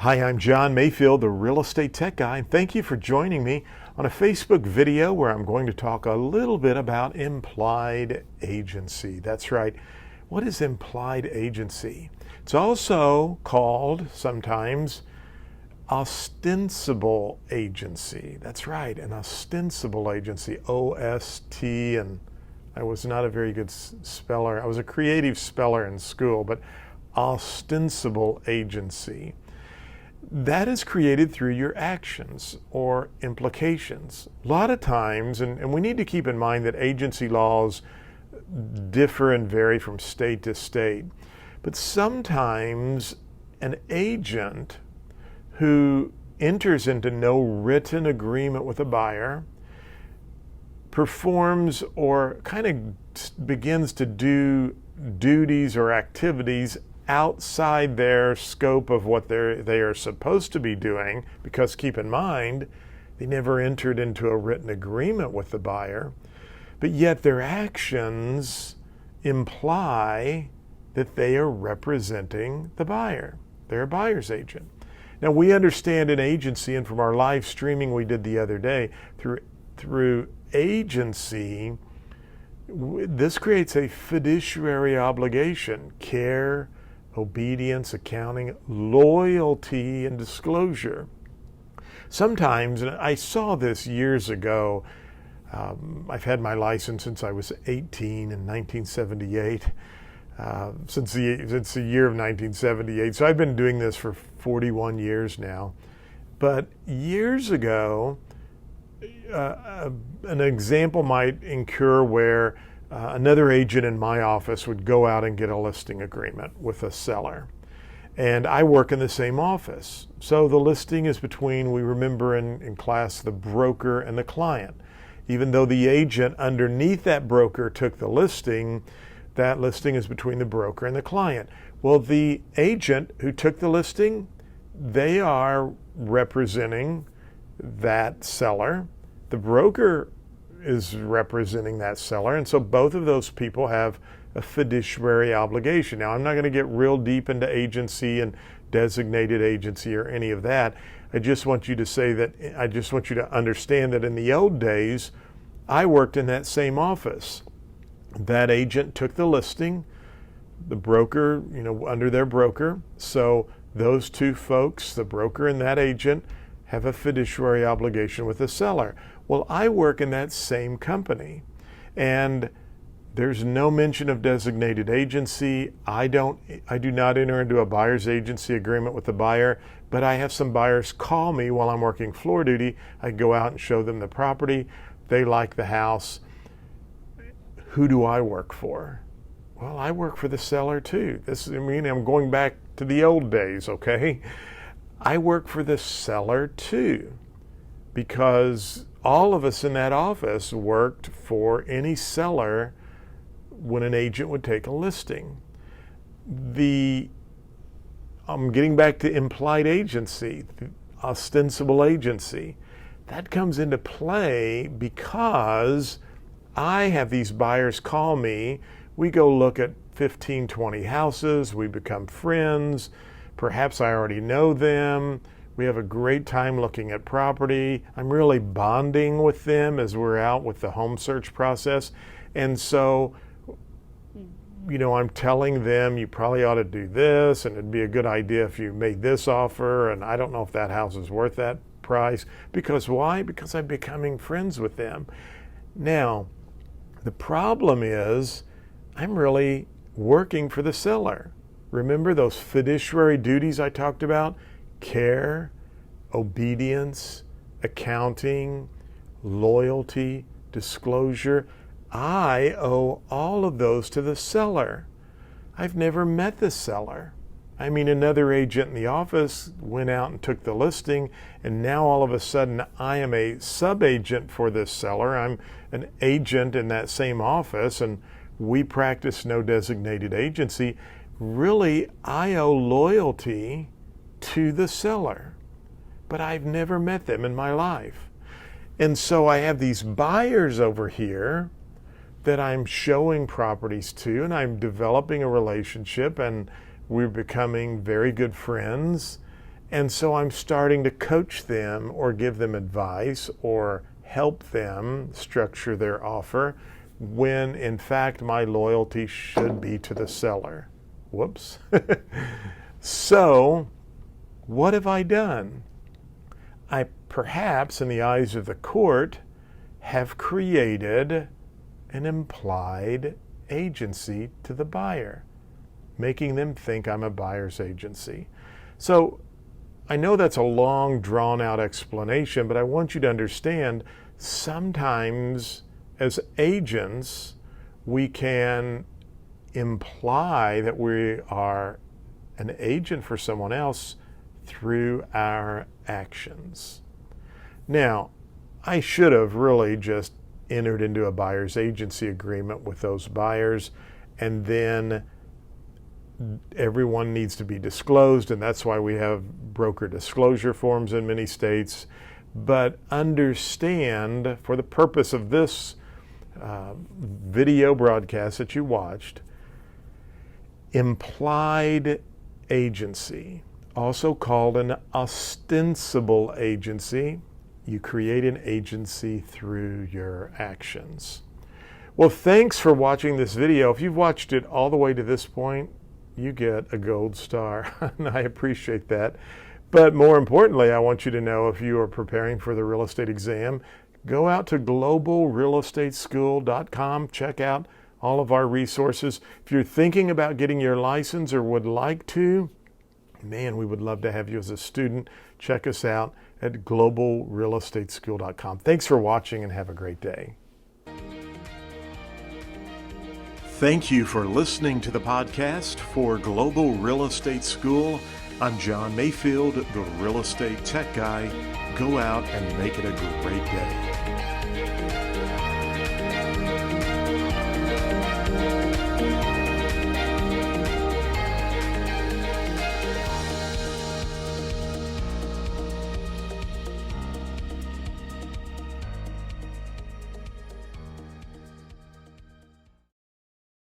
Hi, I'm John Mayfield, the Real Estate Tech Guy, and thank you for joining me on a Facebook video where I'm going to talk a little bit about implied agency. That's right. What is implied agency? It's also called sometimes ostensible agency. That's right, an ostensible agency, O-S-T, and I was not a very good speller. I was a creative speller in school, but ostensible agency. That is created through your actions or implications. A lot of times, and we need to keep in mind that agency laws differ and vary from state to state, but sometimes an agent who enters into no written agreement with a buyer performs or kind of begins to do duties or activities outside their scope of what they are supposed to be doing, because keep in mind, they never entered into a written agreement with the buyer, but yet their actions imply that they are representing the buyer. They're a buyer's agent. Now, we understand an agency, and from our live streaming we did the other day, through agency, this creates a fiduciary obligation, care, obedience, accounting, loyalty, and disclosure. Sometimes, and I saw this years ago, I've had my license since I was 18 in 1978, since the year of 1978. So I've been doing this for 41 years now. But years ago, an example might incur where another agent in my office would go out and get a listing agreement with a seller. And I work in the same office. So the listing is between, we remember in class, the broker and the client. Even though the agent underneath that broker took the listing, that listing is between the broker and the client. Well, the agent who took the listing, they are representing that seller. The broker is representing that seller, and so both of those people have a fiduciary obligation. Now, I'm not going to get real deep into agency and designated agency or any of that. I just want you to understand that in the old days, I worked in that same office. That agent took the listing, the broker, under their broker. So those two folks, the broker and that agent, have a fiduciary obligation with the seller. Well, I work in that same company, and there's no mention of designated agency. I do not enter into a buyer's agency agreement with the buyer, but I have some buyers call me while I'm working floor duty. I go out and show them the property. They like the house. Who do I work for? Well, I work for the seller too. I'm going back to the old days, okay? I work for the seller too, because all of us in that office worked for any seller when an agent would take a listing. I'm getting back to implied agency, ostensible agency. That comes into play because I have these buyers call me. We go look at 15, 20 houses. We become friends. Perhaps I already know them. We have a great time looking at property. I'm really bonding with them as we're out with the home search process. And so, I'm telling them, you probably ought to do this, and it'd be a good idea if you made this offer, and I don't know if that house is worth that price. Because why? Because I'm becoming friends with them. Now, the problem is I'm really working for the seller. Remember those fiduciary duties I talked about? Care, obedience, accounting, loyalty, disclosure. I owe all of those to the seller. I've never met the seller. Another agent in the office went out and took the listing, and now all of a sudden I am a sub-agent for this seller. I'm an agent in that same office, and we practice no designated agency. Really, I owe loyalty to the seller, but I've never met them in my life. And so I have these buyers over here that I'm showing properties to, and I'm developing a relationship, and we're becoming very good friends. And so I'm starting to coach them or give them advice or help them structure their offer when in fact my loyalty should be to the seller. Whoops. So what have I done? I perhaps, in the eyes of the court, have created an implied agency to the buyer, making them think I'm a buyer's agency. So I know that's a long, drawn-out explanation, but I want you to understand sometimes as agents, we can imply that we are an agent for someone else through our actions. Now, I should have really just entered into a buyer's agency agreement with those buyers, and then everyone needs to be disclosed, and that's why we have broker disclosure forms in many states. But understand, for the purpose of this video broadcast that you watched, implied agency, also called an ostensible agency. You create an agency through your actions. Well, thanks for watching this video. If you've watched it all the way to this point, you get a gold star, and I appreciate that. But more importantly, I want you to know, if you are preparing for the real estate exam, go out to globalrealestateschool.com, check out all of our resources. If you're thinking about getting your license or would like to, man, we would love to have you as a student. Check us out at globalrealestateschool.com. Thanks for watching and have a great day. Thank you for listening to the podcast for Global Real Estate School. I'm John Mayfield, the Real Estate Tech Guy. Go out and make it a great day.